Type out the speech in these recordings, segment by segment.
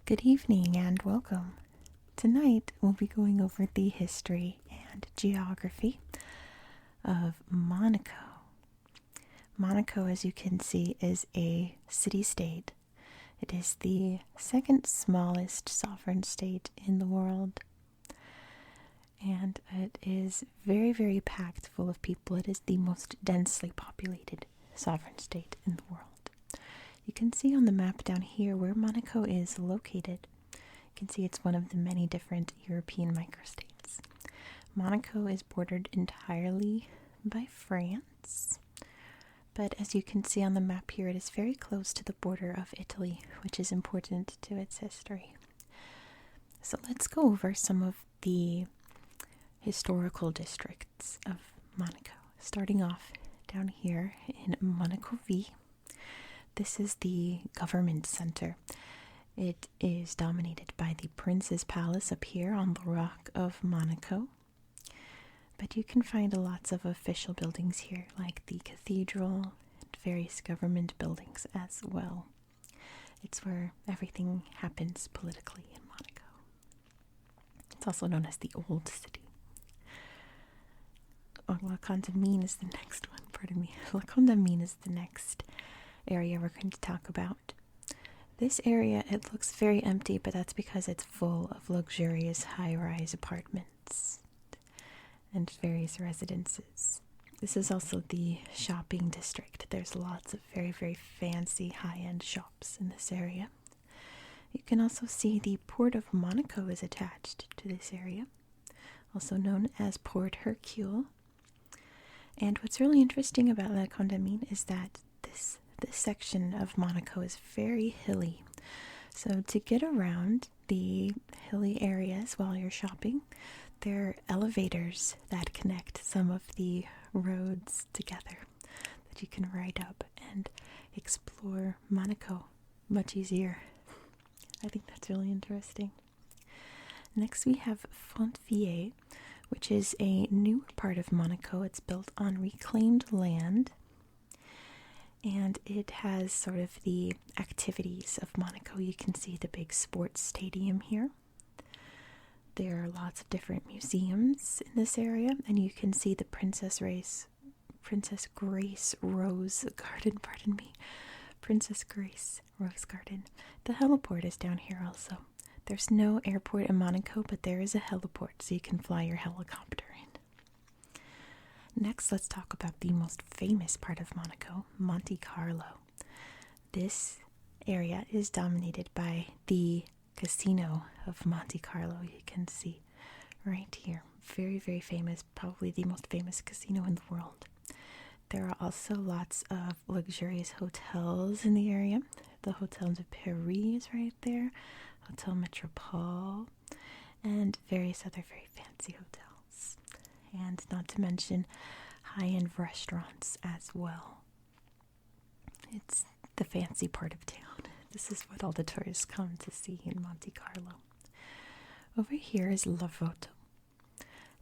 Good evening and welcome. Tonight we'll be going over the history and geography of Monaco. Monaco, as you can see, is a city-state. It is the second smallest sovereign state in the world. And it is very, very packed full of people. It is the most densely populated sovereign state in the world. You can see on the map down here where Monaco is located. You can see it's one of the many different European microstates. Monaco is bordered entirely by France, but as you can see on the map here, it is very close to the border of Italy, which is important to its history. So let's go over some of the historical districts of Monaco, starting off down here in Monaco V. This is the government center. It is dominated by the Prince's Palace up here on the Rock of Monaco. But you can find lots of official buildings here, like the Cathedral and various government buildings as well. It's where everything happens politically in Monaco. It's also known as the Old City. La Condamine is the next one, pardon me. La Condamine is the next area we're going to talk about. This area, it looks very empty, but that's because it's full of luxurious high-rise apartments and various residences. This is also the shopping district. There's lots of very, very fancy high-end shops in this area. You can also see the Port of Monaco is attached to this area, also known as Port Hercules. And what's really interesting about La Condamine is that this section of Monaco is very hilly. So to get around the hilly areas while you're shopping, there are elevators that connect some of the roads together that you can ride up and explore Monaco much easier. I think that's really interesting. Next we have Fontvieille, which is a newer part of Monaco. It's built on reclaimed land, and it has sort of the activities of Monaco. You can see the big sports stadium here. There are lots of different museums in this area, and you can see the Princess Grace Rose Garden, Princess Grace Rose Garden. The heliport is down here also. There's no airport in Monaco, but there is a heliport, so you can fly your helicopter in. Next, let's talk about the most famous part of Monaco, Monte Carlo. This area is dominated by the Casino of Monte Carlo. You can see right here. Very, very famous, probably the most famous casino in the world. There are also lots of luxurious hotels in the area. The Hotel de Pere is right there, Hotel Metropole, and various other very fancy hotels. And not to mention high-end restaurants as well. It's the fancy part of town. This is what all the tourists come to see in Monte Carlo. Over here is Larvotto.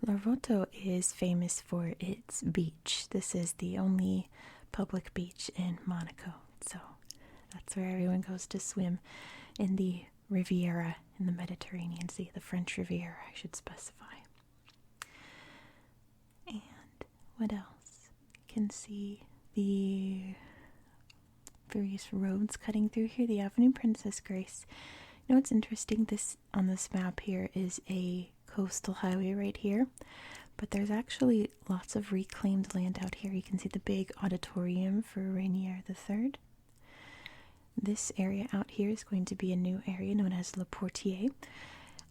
Larvotto is famous for its beach. This is the only public beach in Monaco. So that's where everyone goes to swim in the Riviera in the Mediterranean Sea, the French Riviera, I should specify. And what else? You can see the various roads cutting through here. The Avenue Princess Grace. You know what's interesting? This on this map here is a coastal highway right here, but there's actually lots of reclaimed land out here. You can see the big auditorium for Rainier III. This area out here is going to be a new area known as Le Portier.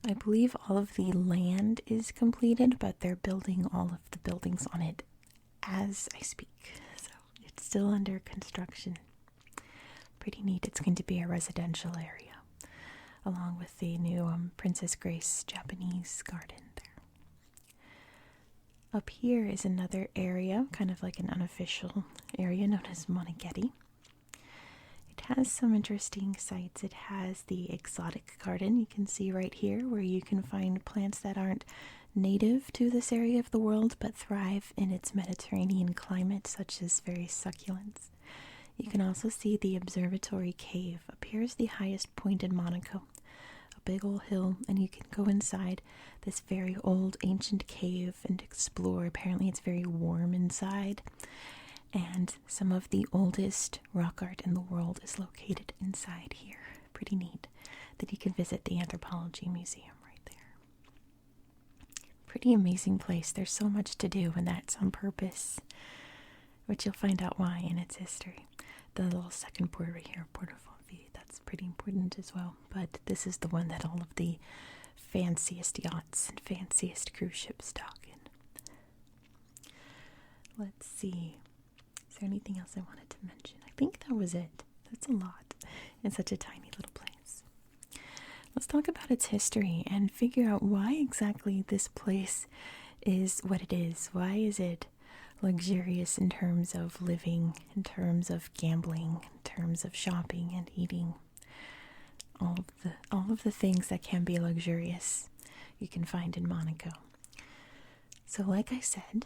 I believe all of the land is completed, but they're building all of the buildings on it as I speak. So it's still under construction. Pretty neat. It's going to be a residential area, along with the new Princess Grace Japanese garden there. Up here is another area, kind of like an unofficial area known as Moneghetti. It has some interesting sites. It has the exotic garden you can see right here, where you can find plants that aren't native to this area of the world but thrive in its Mediterranean climate, such as various succulents. You can also see the observatory cave. Up here is the highest point in Monaco. big old hill, and you can go inside this very old ancient cave and explore. Apparently it's very warm inside, and some of the oldest rock art in the world is located inside here. Pretty neat. That you can visit the Anthropology Museum right there. Pretty amazing place. There's so much to do, and that's on purpose, which you'll find out why in its history. The little second port right here, Port of Fontvie, that's pretty important as well. But this is the one that all of the fanciest yachts and fanciest cruise ships dock in. Let's see. Is there anything else I wanted to mention? I think that was it. That's a lot in such a tiny little place. Let's talk about its history and figure out why exactly this place is what it is. Why is it luxurious in terms of living, in terms of gambling, in terms of shopping and eating? All of the things that can be luxurious you can find in Monaco. So like I said,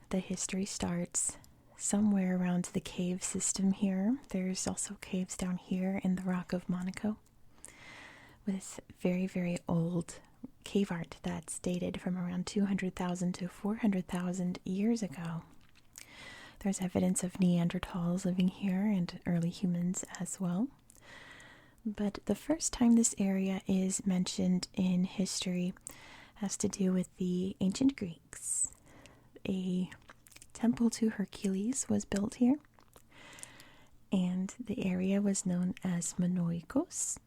the history starts somewhere around the cave system here. There's also caves down here in the Rock of Monaco with very, very old cave art that's dated from around 200,000 to 400,000 years ago. There's evidence of Neanderthals living here and early humans as well. But the first time this area is mentioned in history has to do with the ancient Greeks. A temple to Hercules was built here, and the area was known as Monaikos,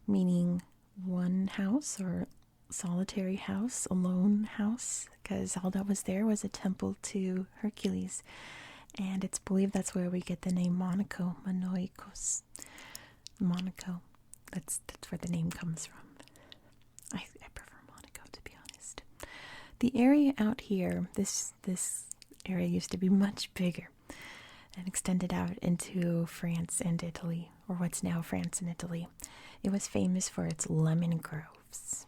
meaning one house or solitary house, a lone house, because all that was there was a temple to Hercules. And it's believed that's where we get the name Monaco, Monaikos. Monaco. That's where the name comes from. I prefer Monaco, to be honest. The area out here, this area used to be much bigger and extended out into France and Italy, or what's now France and Italy. It was famous for its lemon groves.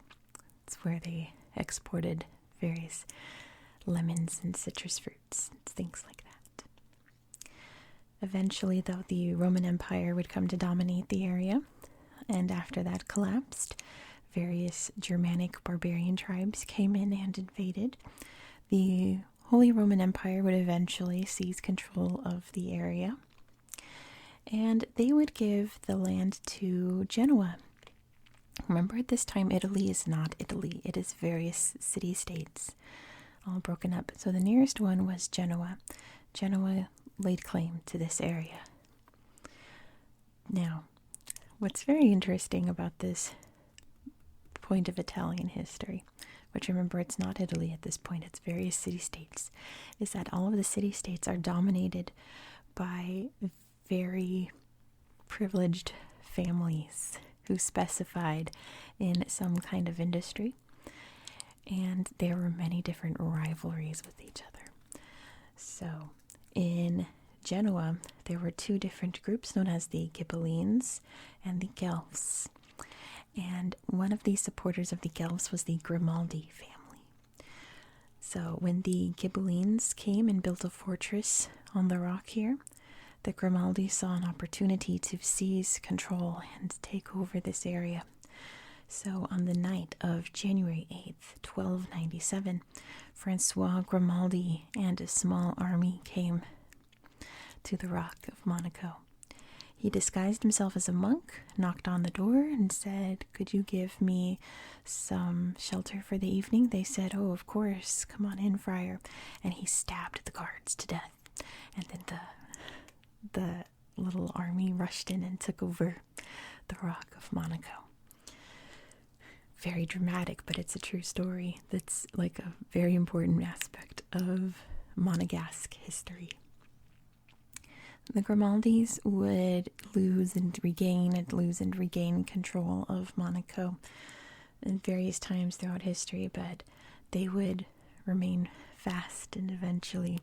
It's where they exported various lemons and citrus fruits, things like that. Eventually, though, the Roman Empire would come to dominate the area, and after that collapsed, various Germanic barbarian tribes came in and invaded. The Holy Roman Empire would eventually seize control of the area, and they would give the land to Genoa. Remember, at this time, Italy is not Italy. It is various city-states, all broken up. So the nearest one was Genoa. Genoa laid claim to this area. Now, what's very interesting about this point of Italian history, which, remember, it's not Italy at this point, it's various city-states, is that all of the city-states are dominated by very privileged families who specified in some kind of industry, and there were many different rivalries with each other. So in Genoa, there were two different groups known as the Ghibellines and the Guelphs. And one of the supporters of the Guelphs was the Grimaldi family. So when the Ghibellines came and built a fortress on the rock here, the Grimaldi saw an opportunity to seize control and take over this area. So on the night of January 8th, 1297, Francois Grimaldi and a small army came to the Rock of Monaco. He disguised himself as a monk, knocked on the door, and said, "Could you give me some shelter for the evening?" They said, "Oh, of course. Come on in, friar." And he stabbed the guards to death. And then the little army rushed in and took over the Rock of Monaco. Very dramatic, but it's a true story. That's like a very important aspect of Monegasque history. The Grimaldis would lose and regain control of Monaco in various times throughout history, but they would remain fast and eventually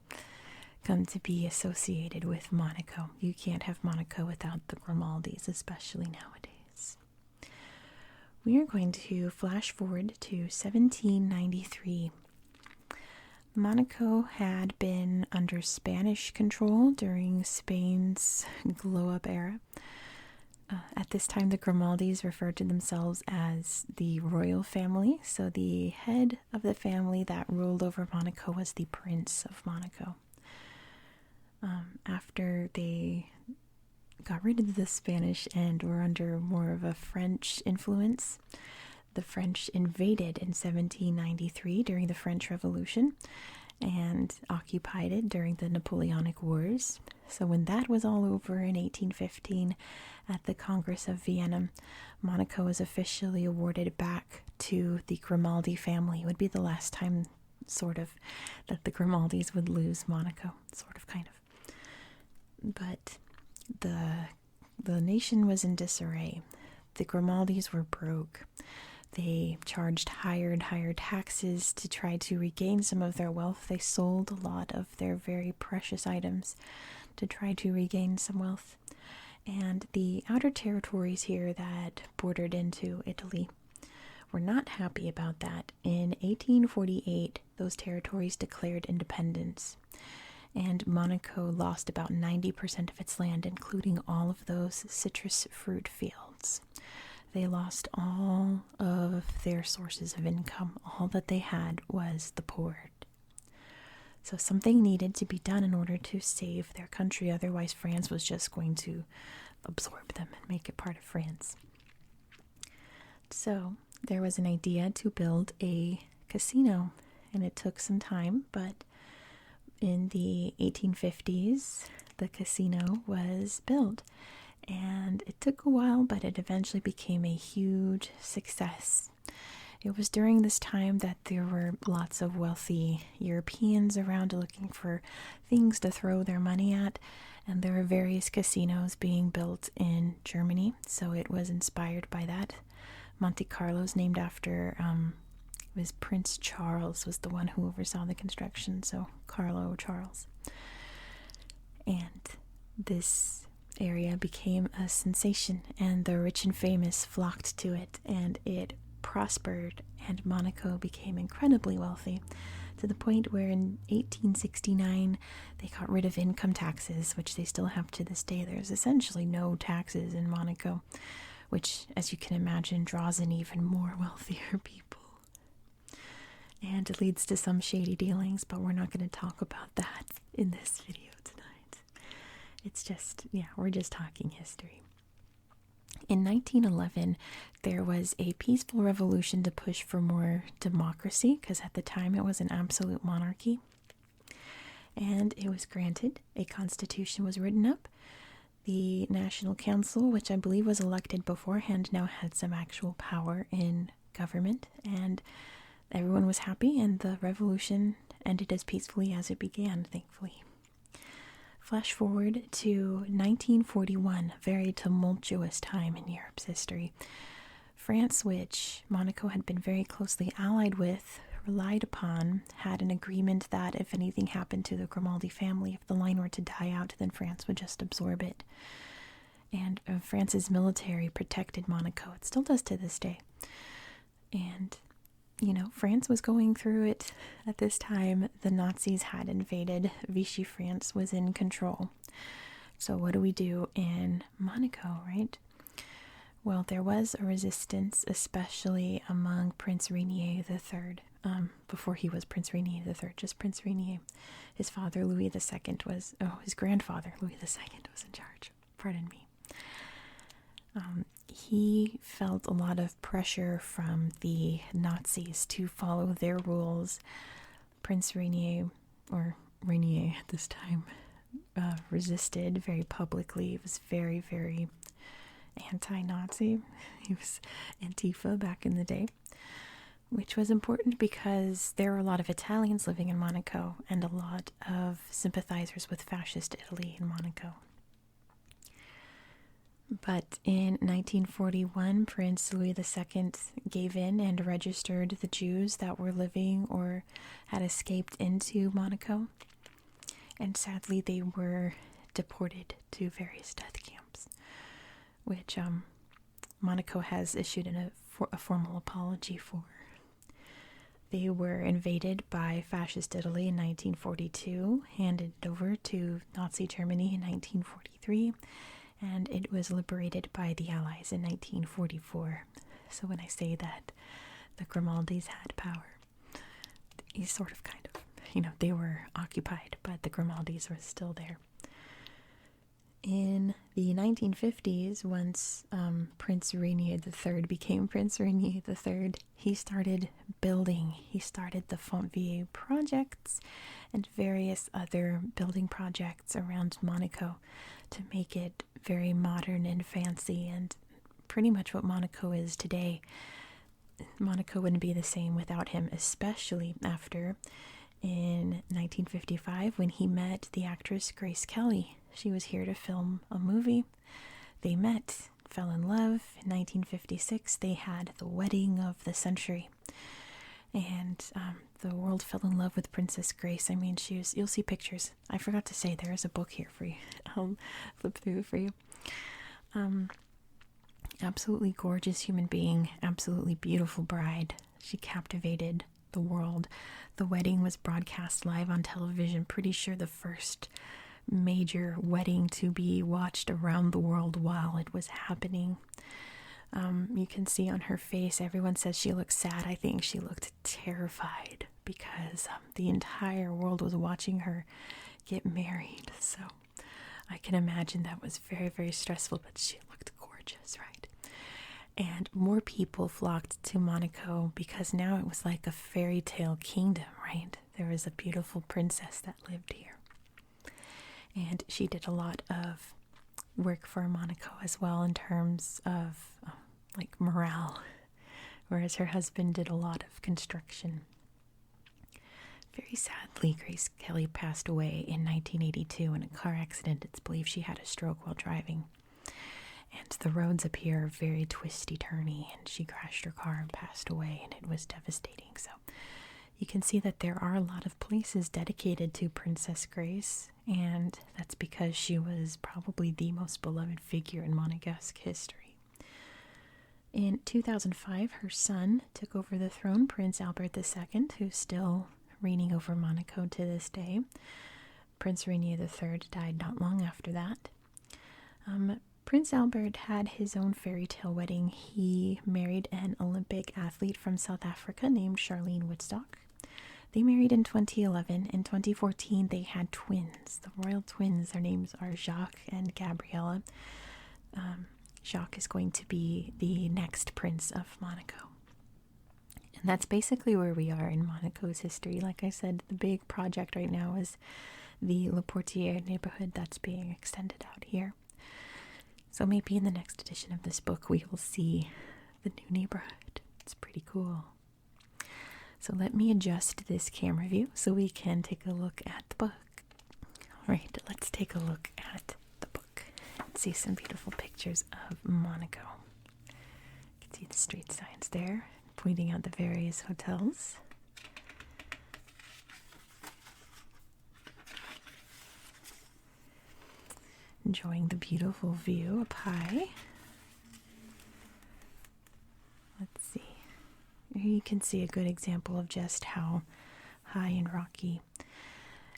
come to be associated with Monaco. You can't have Monaco without the Grimaldis, especially nowadays. We are going to flash forward to 1793. Monaco had been under Spanish control during Spain's glow-up era. At this time, the Grimaldis referred to themselves as the royal family. So the head of the family that ruled over Monaco was the Prince of Monaco. After they got rid of the Spanish and were under more of a French influence, the French invaded in 1793 during the French Revolution and occupied it during the Napoleonic Wars. So when that was all over in 1815 at the Congress of Vienna, Monaco was officially awarded back to the Grimaldi family. It would be the last time, sort of, that the Grimaldis would lose Monaco, sort of, kind of. But the nation was in disarray. The Grimaldis were broke. They charged higher and higher taxes to try to regain some of their wealth. They sold a lot of their very precious items to try to regain some wealth. And the outer territories here that bordered into Italy were not happy about that. In 1848, those territories declared independence, and Monaco lost about 90% of its land, including all of those citrus fruit fields. They lost all of their sources of income. All that they had was the port. So something needed to be done in order to save their country. Otherwise, France was just going to absorb them and make it part of France. So there was an idea to build a casino, and it took some time, but in the 1850s, the casino was built. And it took a while, but it eventually became a huge success. It was during this time that there were lots of wealthy Europeans around looking for things to throw their money at, and there were various casinos being built in Germany, so it was inspired by that. Monte Carlo's named after, it was Prince Charles was the one who oversaw the construction, so Carlo Charles. And this area became a sensation, and the rich and famous flocked to it, and it prospered, and Monaco became incredibly wealthy, to the point where in 1869 they got rid of income taxes, which they still have to this day. There's essentially no taxes in Monaco, which, as you can imagine, draws in even more wealthier people. And it leads to some shady dealings, but we're not going to talk about that in this video tonight. It's just, we're just talking history. In 1911, there was a peaceful revolution to push for more democracy, because at the time it was an absolute monarchy. And it was granted. A constitution was written up. The National Council, which I believe was elected beforehand, now had some actual power in government. And everyone was happy, and the revolution ended as peacefully as it began, thankfully. Flash forward to 1941, a very tumultuous time in Europe's history. France, which Monaco had been very closely allied with, relied upon, had an agreement that if anything happened to the Grimaldi family, if the line were to die out, then France would just absorb it. And France's military protected Monaco. It still does to this day. And France was going through it at this time. The Nazis had invaded. Vichy France was in control. So what do we do in Monaco, right? Well, there was a resistance, especially among Prince Rainier III. Before he was Prince Rainier III, just Prince Rainier. His father, Louis II, his grandfather, Louis II, was in charge. Pardon me. He felt a lot of pressure from the Nazis to follow their rules. Prince Rainier, or Rainier at this time, resisted very publicly. He was very, very anti-Nazi. He was Antifa back in the day, which was important because there were a lot of Italians living in Monaco and a lot of sympathizers with fascist Italy in Monaco. But in 1941, Prince Louis II gave in and registered the Jews that were living or had escaped into Monaco. And sadly, they were deported to various death camps, which Monaco has issued a formal apology for. They were invaded by fascist Italy in 1942, handed over to Nazi Germany in 1943, and it was liberated by the Allies in 1944. So when I say that the Grimaldis had power, he's sort of kind of, they were occupied, but the Grimaldis were still there. In the 1950s, once Prince Rainier III became Prince Rainier III, he started building. He started the Fontvieille projects and various other building projects around Monaco to make it very modern and fancy and pretty much what Monaco is today. Monaco wouldn't be the same without him, especially after in 1955 when he met the actress Grace Kelly. She was here to film a movie. They met, fell in love. In 1956, they had the wedding of the century. And the world fell in love with Princess Grace. I mean, you'll see pictures. I forgot to say, there is a book here for you. I'll flip through it for you. Absolutely gorgeous human being, absolutely beautiful bride. She captivated the world. The wedding was broadcast live on television. Pretty sure the first major wedding to be watched around the world while it was happening. You can see on her face, everyone says she looked sad. I think she looked terrified because the entire world was watching her get married. So I can imagine that was very, very stressful, but she looked gorgeous, right? And more people flocked to Monaco because now it was like a fairy tale kingdom, right? There was a beautiful princess that lived here. And she did a lot of work for Monaco as well in terms of like morale, whereas her husband did a lot of construction. Very sadly, Grace Kelly passed away in 1982 in a car accident. It's believed she had a stroke while driving. And the roads up here are very twisty-turny, and she crashed her car and passed away, and it was devastating. So you can see that there are a lot of places dedicated to Princess Grace, and that's because she was probably the most beloved figure in Monegasque history. In 2005, her son took over the throne, Prince Albert II, who's still reigning over Monaco to this day. Prince Rainier III died not long after that. Prince Albert had his own fairy tale wedding. He married an Olympic athlete from South Africa named Charlene Woodstock. They married in 2011. In 2014, they had twins, the royal twins. Their names are Jacques and Gabriella. Jacques is going to be the next prince of Monaco. And that's basically where we are in Monaco's history. Like I said, the big project right now is the Le Portier neighborhood that's being extended out here. So maybe in the next edition of this book, we will see the new neighborhood. It's pretty cool. So let me adjust this camera view so we can take a look at the book. All right, let's take a look at the book and see some beautiful pictures of Monaco. You can see the street signs there, pointing out the various hotels. Enjoying the beautiful view up high. Let's see. Here you can see a good example of just how high and rocky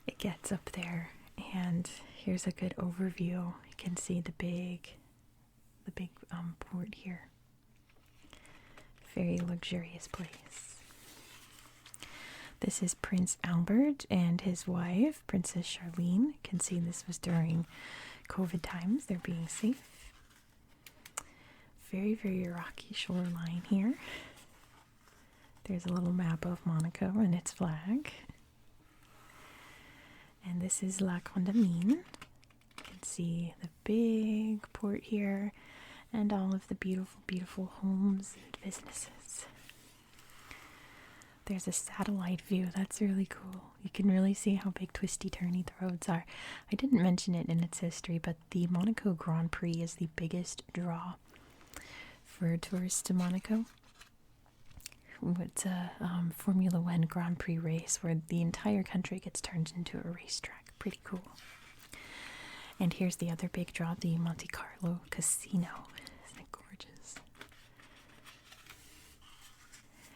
it gets up there. And here's a good overview. You can see the big port here. Very luxurious place. This is Prince Albert and his wife, Princess Charlene. You can see this was during COVID times. They're being safe. Very, very rocky shoreline here. There's a little map of Monaco and its flag. And this is La Condamine. You can see the big port here and all of the beautiful, beautiful homes and businesses. There's a satellite view. That's really cool. You can really see how big, twisty-turny the roads are. I didn't mention it in its history, but the Monaco Grand Prix is the biggest draw for tourists to Monaco. It's a Formula One Grand Prix race where the entire country gets turned into a racetrack. Pretty cool. And here's the other big draw, the Monte Carlo Casino. Isn't it gorgeous?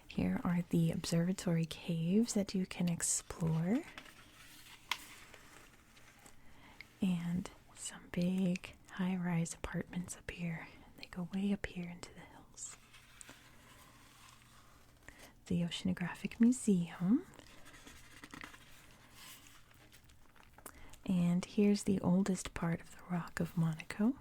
Here are the observatory caves that you can explore. And some big high-rise apartments up here. They go way up here into the hills. The Oceanographic Museum. And here's the oldest part of the Rock of Monaco.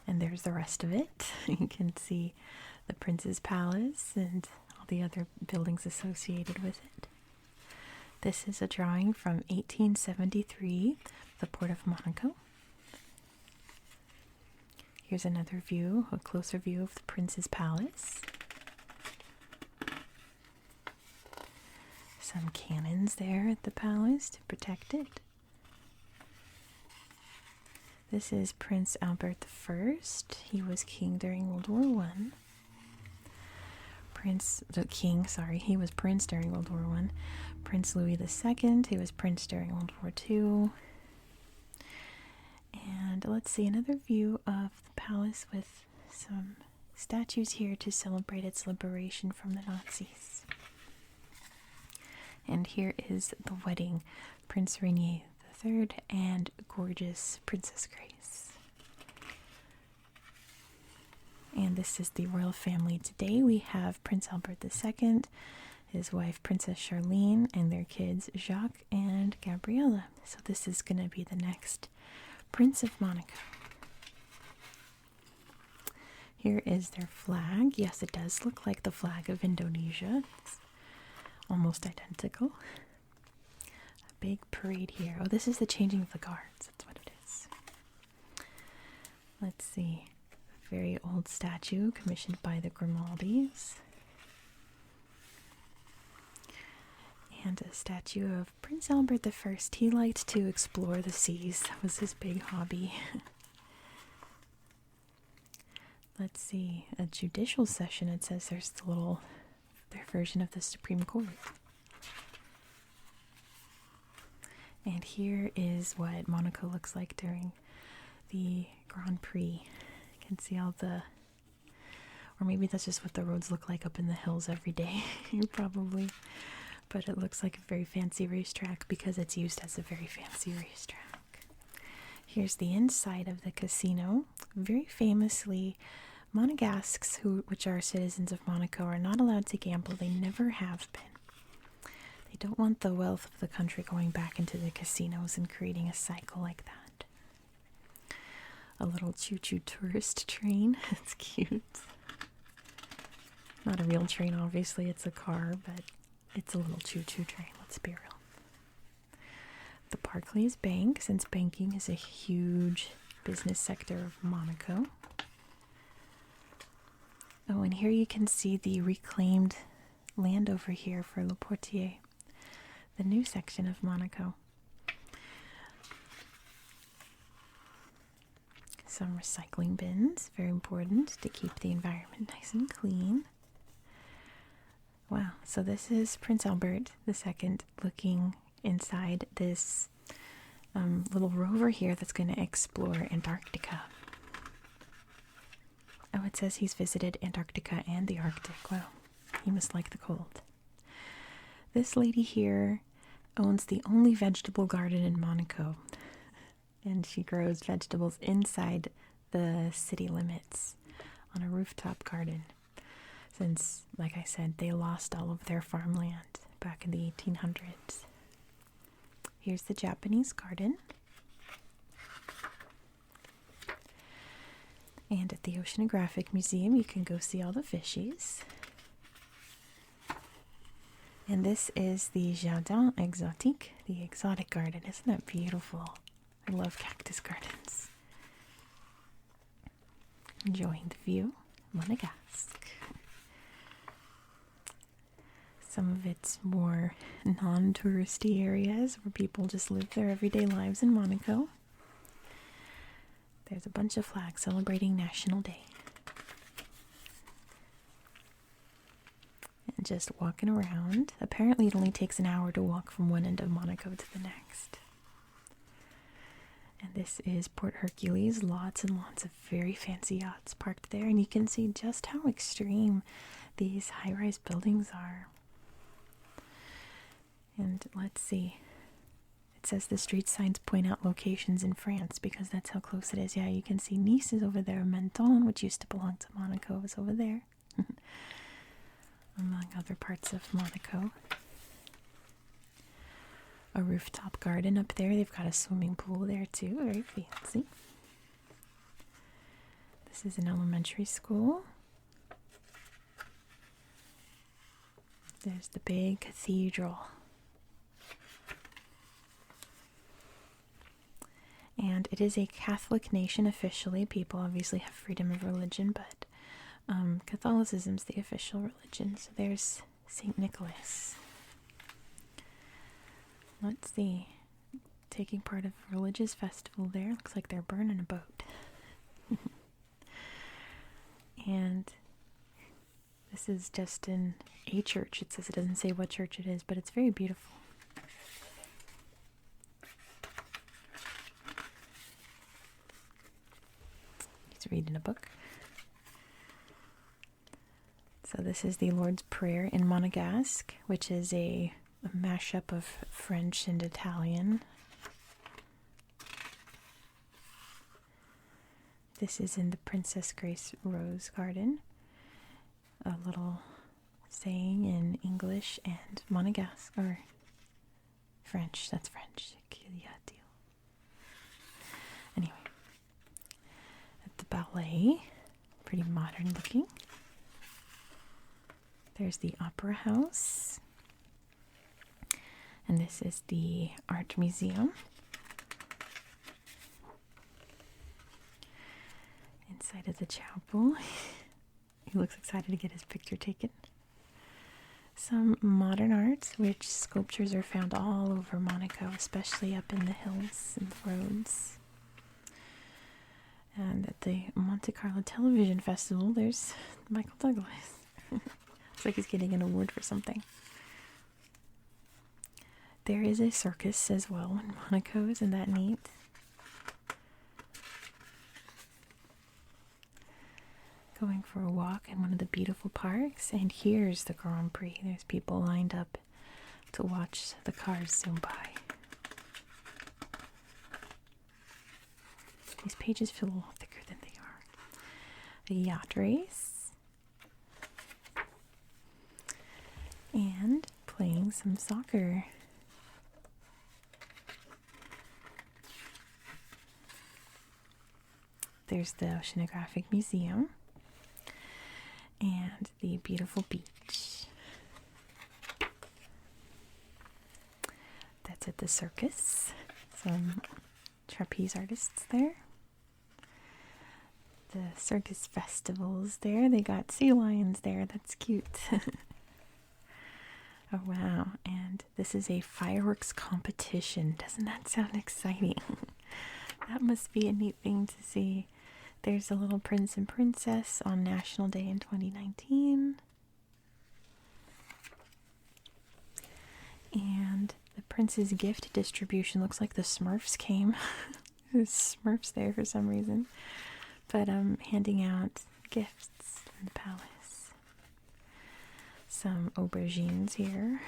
And there's the rest of it. You can see the Prince's Palace and all the other buildings associated with it. This is a drawing from 1873, the Port of Monaco. Here's another view, a closer view of the Prince's Palace. Some cannons there at the palace to protect it. This is Prince Albert I. He was king during World War I. He was prince during World War I. Prince Louis II, he was prince during World War II. And let's see, another view of the palace with some statues here to celebrate its liberation from the Nazis. And here is the wedding, Prince Rainier III and gorgeous Princess Grace. And this is the royal family today. We have Prince Albert II, his wife Princess Charlene, and their kids Jacques and Gabriella. So this is going to be the next Prince of Monaco. Here is their flag. Yes, it does look like the flag of Indonesia. It's almost identical. A big parade here. Oh, this is the changing of the guards. That's what it is. Let's see. A very old statue commissioned by the Grimaldis. And a statue of Prince Albert I. He liked to explore the seas. That was his big hobby. Let's see. A judicial session. It says there's their version of the Supreme Court. And here is what Monaco looks like during the Grand Prix. You can see all or maybe that's just what the roads look like up in the hills every day, probably. But it looks like a very fancy racetrack because it's used as a very fancy racetrack. Here's the inside of the casino. Very famously, Monegasques, which are citizens of Monaco, are not allowed to gamble. They never have been. They don't want the wealth of the country going back into the casinos and creating a cycle like that. A little choo-choo tourist train. It's cute. Not a real train, obviously. It's a car, but it's a little choo-choo train. Let's be real. The Barclays Bank, since banking is a huge business sector of Monaco. Oh, and here you can see the reclaimed land over here for Le Portier, the new section of Monaco. Some recycling bins, very important to keep the environment nice and clean. Wow, so this is Prince Albert II looking inside this little rover here that's going to explore Antarctica. Oh, it says he's visited Antarctica and the Arctic. Wow, he must like the cold. This lady here owns the only vegetable garden in Monaco. And she grows vegetables inside the city limits on a rooftop garden. Since, like I said, they lost all of their farmland back in the 1800s. Here's the Japanese garden. And at the Oceanographic Museum, you can go see all the fishies. And this is the Jardin Exotique, the exotic garden. Isn't that beautiful? I love cactus gardens. Enjoying the view. Monegasque. Some of its more non-touristy areas where people just live their everyday lives in Monaco. There's a bunch of flags celebrating National Day. And just walking around. Apparently it only takes an hour to walk from one end of Monaco to the next. And this is Port Hercules. Lots and lots of very fancy yachts parked there. And you can see just how extreme these high-rise buildings are. And let's see. it says the street signs point out locations in France because that's how close it is. Yeah, you can see Nice is over there. Menton, which used to belong to Monaco, is over there. Among other parts of Monaco. A rooftop garden up there. They've got a swimming pool there too. Very fancy. This is an elementary school. There's the big cathedral. And it is a Catholic nation officially. People obviously have freedom of religion, but Catholicism is the official religion. So there's St. Nicholas. Let's see. Taking part of a religious festival there. Looks like they're burning a boat. And this is just in a church. It says, it doesn't say what church it is, but it's very beautiful. He's reading a book. So this is the Lord's Prayer in Monegasque, which is a mashup of French and Italian. This is in the Princess Grace Rose Garden. A little saying in English and Monegasque, or French. That's French. Anyway, at the ballet, pretty modern looking. There's the Opera House. And this is the Art Museum. Inside of the chapel. He looks excited to get his picture taken. Some modern art, which sculptures are found all over Monaco, especially up in the hills and the roads. And at the Monte Carlo Television Festival, there's Michael Douglas. Looks like he's getting an award for something. There is a circus as well in Monaco. Isn't that neat? Going for a walk in one of the beautiful parks, and here's the Grand Prix. There's people lined up to watch the cars zoom by. These pages feel a little thicker than they are. The yacht race. And playing some soccer. There's the Oceanographic Museum. And the beautiful beach. That's at the circus. Some trapeze artists there. The circus festivals there. They got sea lions there. That's cute. Oh, wow. And this is a fireworks competition. Doesn't that sound exciting? That must be a neat thing to see. There's a little prince and princess on National Day in 2019. And the prince's gift distribution looks like the Smurfs came. There's Smurfs there for some reason. But handing out gifts in the palace. Some aubergines here.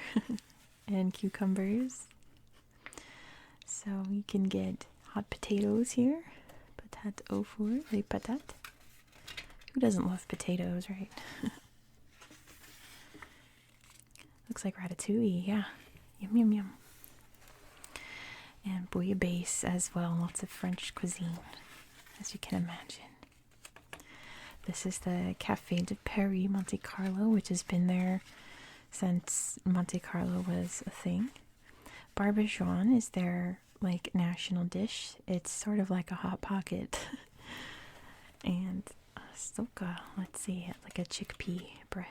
And cucumbers. So you can get hot potatoes here. Patate au four, les patates. Who doesn't love potatoes, right? Looks like ratatouille, yeah. Yum, yum, yum. And bouillabaisse as well. Lots of French cuisine, as you can imagine. This is the Café de Pere, Monte Carlo, which has been there since Monte Carlo was a thing. Barbejuan is their national dish. It's sort of like a hot pocket. And soka, let's see, like a chickpea bread.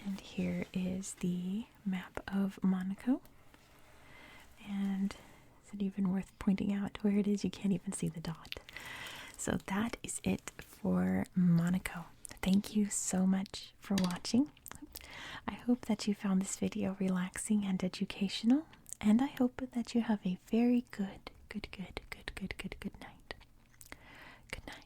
And here is the map of Monaco. And is it even worth pointing out where it is? You can't even see the dot. So that is it for Monaco. Thank you so much for watching. I hope that you found this video relaxing and educational. And I hope that you have a very good night. Good night.